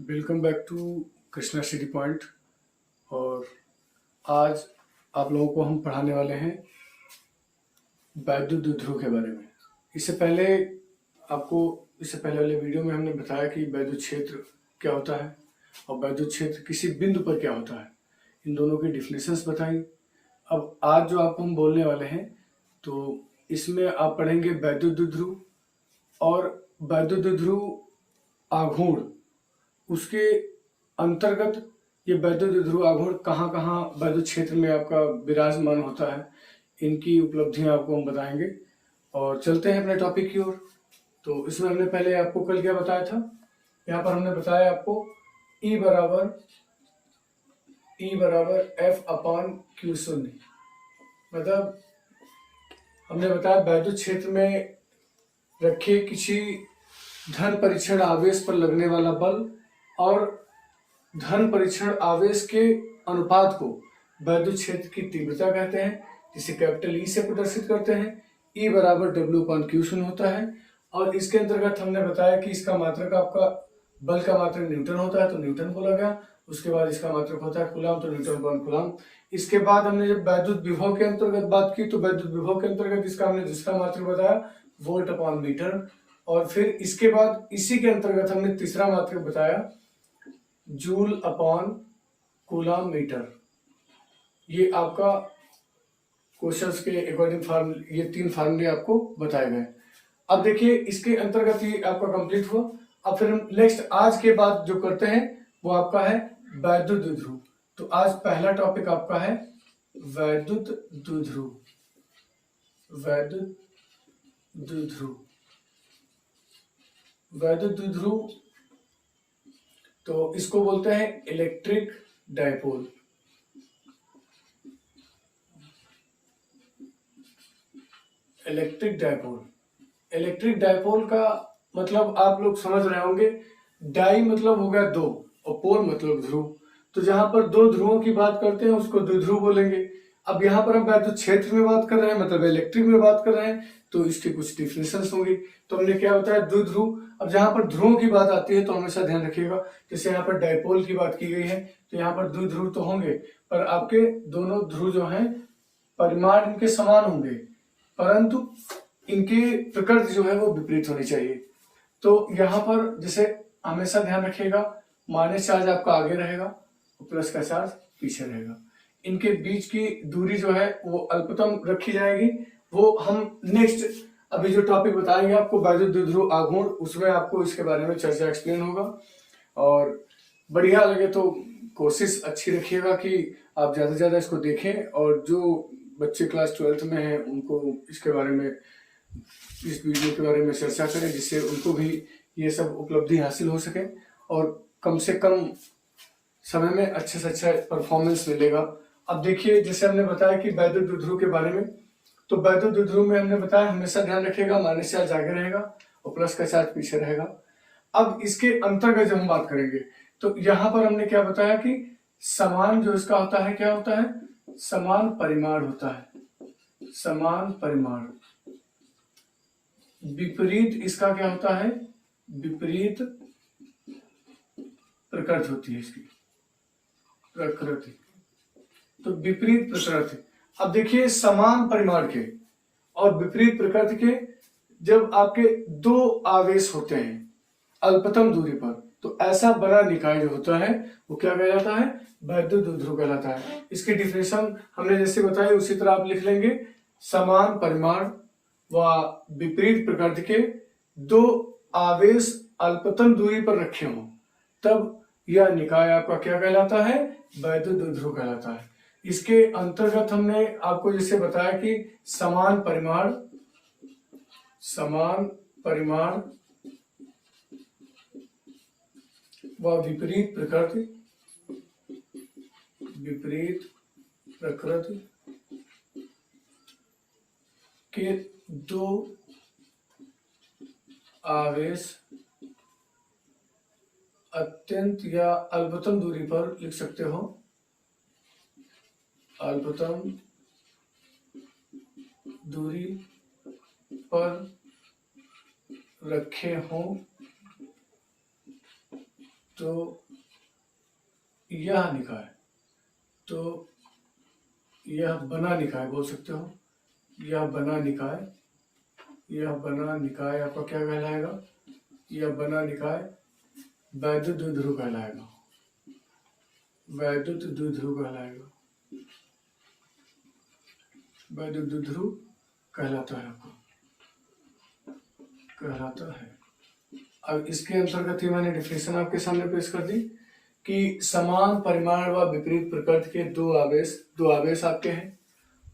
Welcome back to Krishna city point. और आज आप लोगों को हम पढ़ाने वाले हैं वैद्युत द्विध्रुव के बारे में। इससे पहले आपको इससे पहले वाले वीडियो में हमने बताया कि वैद्युत क्षेत्र क्या होता है और वैद्युत क्षेत्र किसी बिंदु पर क्या होता है, इन दोनों की डिफिनेशंस बताई। अब आज जो आपको हम बोलने वाले हैं तो इसमें आप पढ़ेंगे वैद्युत द्विध्रुव और वैद्युत द्विध्रुव आघूर्ण, उसके अंतर्गत ये वैद्युत द्विध्रुव आघूर्ण कहाँ कहाँ वैद्युत क्षेत्र में आपका विराजमान होता है, इनकी उपलब्धियां आपको हम बताएंगे। और चलते हैं अपने टॉपिक की ओर। तो इसमें हमने पहले आपको कल क्या बताया था, यहाँ पर हमने बताया आपको E बराबर F अपान Q शून्य, मतलब हमने बताया वैद्युत क्षेत्र में रखे किसी धन परीक्षण आवेश पर लगने वाला बल और धन परीक्षण आवेश के अनुपात को वैद्युत क्षेत्र की तीव्रता कहते हैं, जिसे कैपिटल ई से प्रदर्शित करते हैं। ई बराबर डब्ल्यू अपान क्यू शून्य होता है। और इसके अंतर्गत हमने बताया कि इसका मात्रक आपका बल का मात्रक न्यूटन होता है, तो न्यूटन बोला गया। उसके बाद इसका मात्रक होता है कूलम, तो न्यूटन अपान कूलम। इसके बाद हमने जब वैद्युत विभव के अंतर्गत बात की तो वैद्युत विभव के अंतर्गत इसका हमने दूसरा मात्रक बताया वोल्ट अपान मीटर। और फिर इसके बाद इसी के अंतर्गत हमने तीसरा मात्रक बताया जूल अपॉन कूलम मीटर। ये आपका क्वेश्चंस के अकॉर्डिंग फार्मूले, ये तीन फार्मूले आपको बताए गए। अब देखिए इसके अंतर्गत ये आपका कंप्लीट हुआ। अब फिर हम नेक्स्ट आज के बाद जो करते हैं वो आपका है वैद्युत द्विध्रुव। तो आज पहला टॉपिक आपका है वैद्युत द्विध्रुव। वैद्युत द्विध्रुव, वैद्युत द्विध्रुव तो इसको बोलते हैं electric dipole. Electric dipole, electric dipole का मतलब आप लोग समझ रहे होंगे। डाई मतलब हो गया दो और पोल मतलब ध्रुव, तो जहां पर दो ध्रुवों की बात करते हैं उसको द्विध्रुव बोलेंगे। अब यहाँ पर हम वैद्युत क्षेत्र में बात कर रहे हैं, मतलब इलेक्ट्रिक में बात कर रहे हैं, तो इसकी कुछ डिफिनेशंस होंगी। तो हमने क्या बताया द्विध्रुव। अब जहां पर ध्रुवों की बात आती है तो हमेशा ध्यान रखिएगा, जैसे यहाँ पर डायपोल की बात की गई है तो यहाँ पर द्विध्रुव तो होंगे, पर आपके दोनों ध्रुव जो हैं परिमाण इनके समान होंगे, परंतु इनकी प्रकृति जो है वो विपरीत होनी चाहिए। तो यहाँ पर जैसे हमेशा ध्यान रखिएगा, माइनस चार्ज आपका आगे रहेगा और प्लस का चार्ज पीछे रहेगा। इनके बीच की दूरी जो है वो अल्पतम रखी जाएगी। वो हम नेक्स्ट अभी जो टॉपिक बताएंगे आपको वैद्युत द्विध्रुव आघूर्ण, उसमें आपको इसके बारे में चर्चा एक्सप्लेन होगा। और बढ़िया लगे तो कोशिश अच्छी रखिएगा कि आप ज्यादा से ज्यादा इसको देखें, और जो बच्चे क्लास 12th में हैं उनको इसके बारे में, इस वीडियो के बारे में चर्चा करें, जिससे उनको भी ये सब उपलब्धि हासिल हो सके और कम से कम समय में अच्छे से अच्छा परफॉर्मेंस मिलेगा। अब देखिए जैसे हमने बताया कि वैद्युत द्विध्रुव के बारे में, तो वैद्युत द्विध्रुव में हमने बताया हमेशा ध्यान रखिएगा माइनस चार्ज आगे रहेगा और प्लस का चार्ज पीछे रहेगा। अब इसके अंतर्गत जब हम बात करेंगे तो यहाँ पर हमने क्या बताया कि समान जो इसका होता है क्या होता है, समान परिमाण होता है, समान परिमाण। विपरीत इसका क्या होता है, विपरीत प्रकृति होती है इसकी, प्रकृति। तो विपरीत प्रकृति। अब देखिए समान परिमाण के और विपरीत प्रकृति के जब आपके दो आवेश होते हैं अल्पतम दूरी पर, तो ऐसा बड़ा निकाय जो होता है वो क्या कहलाता है, वैद्युत द्विध्रुव कहलाता है। इसकी डिफिनेशन हमने जैसे बताई उसी तरह आप लिख लेंगे, समान परिमाण व विपरीत प्रकृति के दो आवेश अल्पतम दूरी पर रखे हों तब यह निकाय आपका क्या कहलाता है, वैद्युत द्विध्रुव कहलाता है। इसके अंतर्गत हमने आपको जैसे बताया कि समान परिमाण, समान परिमाण व विपरीत प्रकृति, विपरीत प्रकृति के दो आवेश अत्यंत या अल्पतम दूरी पर लिख सकते हो, अल्पतम दूरी पर रखे हों तो यह निकाय, तो यह बना निकाय बोल सकते हो, यह बना निकाय, यह बना निकाय आपका क्या कहलाएगा, यह बना निकाय वैद्युत द्विध्रुव कहलाएगा, वैद्युत द्विध्रुव कहलाएगा, वैद्युत द्विध्रुव कहलाता है आपको, कहलाता है। अब इसके अंतर्गत ही मैंने डिफिनेशन आपके सामने पेश कर दी कि समान परिमाण व विपरीत प्रकृति के दो आवेश आपके हैं।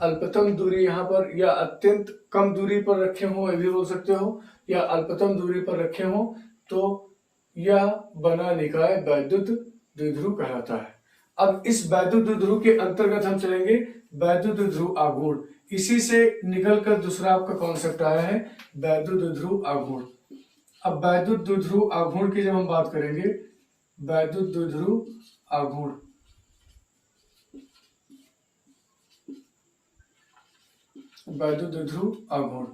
अल्पतम दूरी यहाँ पर या अत्यंत कम दूरी पर रखे हो, ये भी बोल सकते हो, या अल्पतम दूरी पर रखे हो, तो यह बना निकाय वैद्युत द्विध्रुव कहलाता है। अब इस वैद्युत द्विध्रुव के अंतर्गत हम चलेंगे वैद्युत द्विध्रुव आघूर्ण। इसी से निकलकर दूसरा आपका कॉन्सेप्ट आया है वैद्युत द्विध्रुव आघूर्ण। अब वैद्युत द्विध्रुव आघूर्ण की जब हम बात करेंगे, वैद्युत द्विध्रुव आघूर्ण, वैद्युत द्विध्रुव आघूर्ण।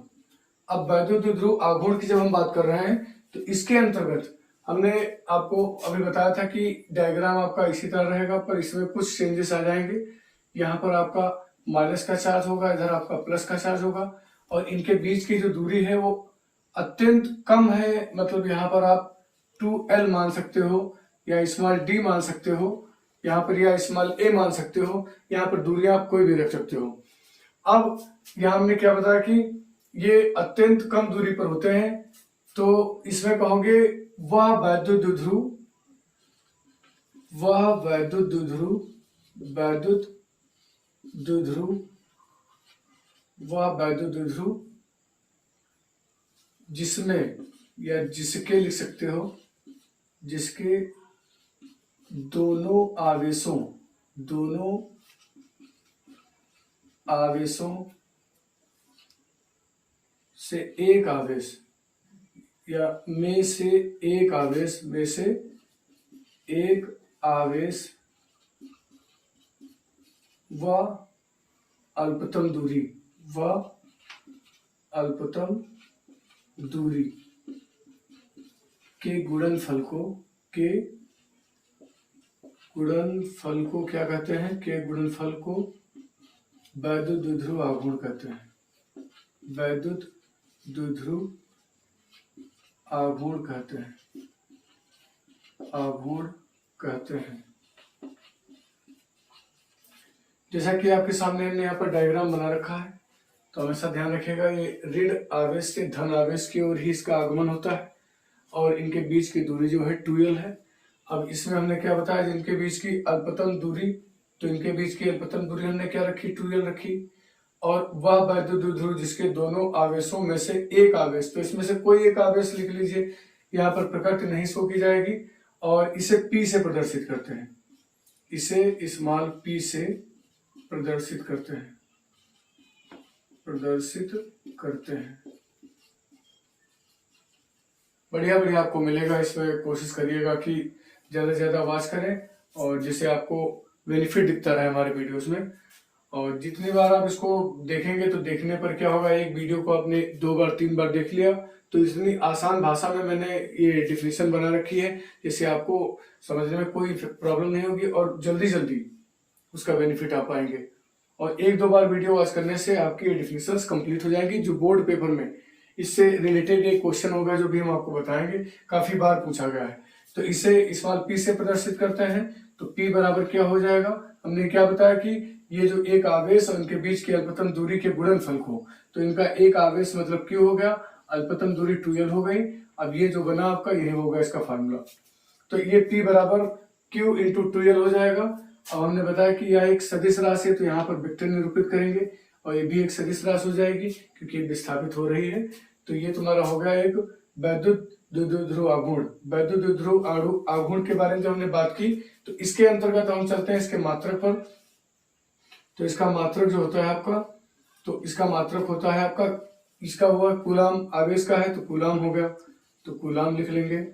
अब वैद्युत द्विध्रुव आघूर्ण की जब हम बात कर रहे हैं तो इसके अंतर्गत हमने आपको अभी बताया था कि डायग्राम आपका इसी तरह रहेगा, पर इसमें कुछ चेंजेस आ जाएंगे। यहाँ पर आपका माइनस का चार्ज होगा, इधर आपका प्लस का चार्ज होगा, और इनके बीच की जो दूरी है वो अत्यंत कम है। मतलब यहाँ पर आप 2L मान सकते हो, या स्मॉल d मान सकते हो, यहाँ पर या स्मॉल a मान सकते हो, यहाँ पर दूरियां आप कोई भी रख सकते हो। अब यहाँ हमने क्या बताया कि ये अत्यंत कम दूरी पर होते हैं, तो इसमें कहोगे वह वैद्युत द्विध्रुव, वह वैद्युत द्विध्रुव, वैद्युत द्विध्रुव, वह वैद्युत द्विध्रुव जिसमें या जिसके लिख सकते हो, जिसके दोनों आवेशों से एक आवेश या में से एक आवेश व अल्पतम दूरी के गुणनफल को क्या कहते हैं, के गुणनफल को वैद्युत द्विध्रुव आघूर्ण कहते हैं, वैद्युत द्विध्रुव आघूर्ण कहते हैं। जैसा कि आपके सामने हमने यहाँ पर डायग्राम बना रखा है, तो हमेशा ध्यान रखिएगा ये ऋण आवेश से धन आवेश की ओर ही इसका आगमन होता है, और इनके बीच की दूरी जो है 2L है। अब इसमें हमने क्या बताया, जिनके बीच की अल्पतम दूरी, तो इनके बीच की अल्पतम दूरी हमने क्या रखी, 2L रखी, और वह वैद्युत द्विध्रुव जिसके दोनों आवेशों में से एक आवेश, तो इसमें से कोई एक आवेश लिख लीजिए, यहाँ पर प्रकृति नहीं शो की जाएगी, और इसे P से प्रदर्शित करते हैं, इसे स्मॉल p से प्रदर्शित करते हैं। बढ़िया आपको मिलेगा, इसमें कोशिश करिएगा कि ज़्यादा से ज़्यादा वॉच करें, और जिससे आपको बेनिफिट दिखता रहे हमारे वीडियोस में। और जितनी बार आप इसको देखेंगे, तो देखने पर क्या होगा, एक वीडियो को आपने 2 बार 3 बार देख लिया, तो इतनी आसान भाषा में मैंने ये डिफिनेशन बना रखी है, जिससे आपको समझने में कोई प्रॉब्लम नहीं होगी, और जल्दी उसका बेनिफिट आप पाएंगे। और 1-2 बार वीडियो वॉच करने से आपकी ये डिफिनेशंस कंप्लीट हो जाएंगी। जो बोर्ड पेपर में इससे रिलेटेड एक क्वेश्चन होगा, जो भी हम आपको बताएंगे, काफी बार पूछा गया है। तो इसे स्मॉल p से प्रदर्शित करते हैं, तो p बराबर क्या हो जाएगा, हमने क्या बताया कि ये जो एक आवेश और इनके बीच की अल्पतम दूरी के गुणनफल को, तो इनका एक आवेश मतलब q हो गया, अल्पतम दूरी 2L हो गई। अब ये जो बना आपका, यही होगा इसका फार्मूला, तो ये p बराबर q इंटू 2L हो जाएगा। अब हमने बताया कि यह एक सदिश राशि है, तो यहाँ पर वेक्टर निरूपित करेंगे, और ये भी एक सदिश राशि हो जाएगी क्योंकि ये विस्थापित हो रही है। तो ये तुम्हारा हो गया एक वैद्युत द्विध्रुव आघूर्ण। वैद्युत द्विध्रुव आघूर्ण के बारे में जब हमने बात की, तो इसके अंतर्गत हम चलते हैं इसके मात्रक पर। तो इसका मात्रक जो होता है आपका, तो इसका मात्रक होता है आपका, इसका हुआ कूलाम, आवेश का है तो कूलाम हो गया, तो कूलाम लिख लेंगे।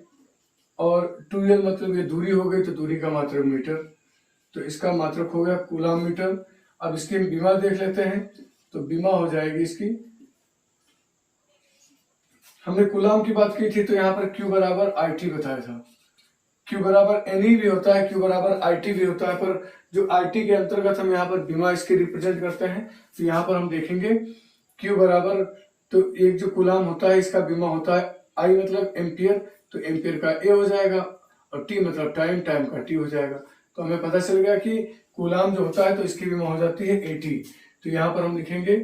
और 2L मतलब ये दूरी हो गई, तो दूरी का मात्रक मीटर, तो इसका मात्रक हो गया कूलाम मीटर। अब इसकी विमा देख लेते हैं, तो विमा हो जाएगी इसकी, हमने कूलाम की बात की थी, तो यहाँ पर Q बराबर IT बताया था, Q बराबर NE भी होता है, Q बराबर IT भी होता है, पर जो IT के अंतर्गत हम यहाँ पर बीमा इसके रिप्रेजेंट करते हैं। तो यहाँ पर हम देखेंगे Q बराबर, तो एक जो कूलाम होता है इसका बीमा होता है I मतलब एम्पियर, तो एम्पियर का A हो जाएगा, और T मतलब टाइम, टाइम का T हो जाएगा। तो हमें पता चल गया कि कूलाम जो होता है तो इसकी बीमा हो जाती है AT। तो यहाँ पर हम लिखेंगे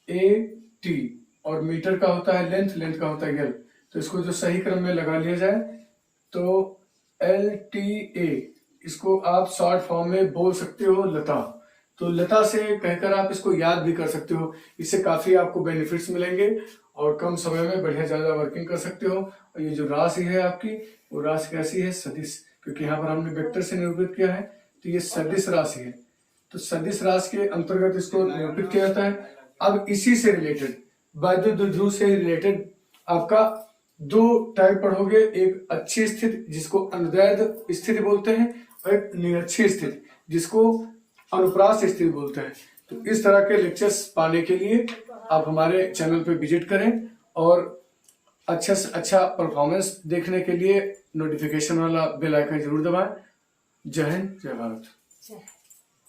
AT, और मीटर का होता है लेंथ, लेंथ का होता है L। तो इसको जो सही क्रम में लगा लिया जाए तो LTA, इसको आप शॉर्ट फॉर्म में बोल सकते हो लता। तो लता से कहकर आप इसको याद भी कर सकते हो। इससे काफी आपको बेनिफिट्स मिलेंगे और कम समय में बढ़िया ज्यादा वर्किंग कर सकते हो। और ये जो राशि है आपकी, वो राशि कैसी है? सदिश, क्योंकि यहाँ पर हमने वेक्टर से निरूपित किया है, तो ये सदिश राशि है। तो सदिश राशि के अंतर्गत इसको निरूपित किया जाता है। अब इसी से रिलेटेड, वैद्युत द्विध्रुव से रिलेटेड आपका दो टाइप पढ़ोगे, एक अच्छी स्थिति जिसको अनुदैर्ध्य स्थिति बोलते हैं, और एक निरक्षीय स्थिति जिसको अनुप्रास स्थिति बोलते हैं। तो इस तरह के लेक्चर्स पाने के लिए आप हमारे चैनल पे विजिट करें, और अच्छा से अच्छा परफॉर्मेंस देखने के लिए नोटिफिकेशन वाला बेल आइकन जरूर दबाएं। जय हिंद, जय भारत।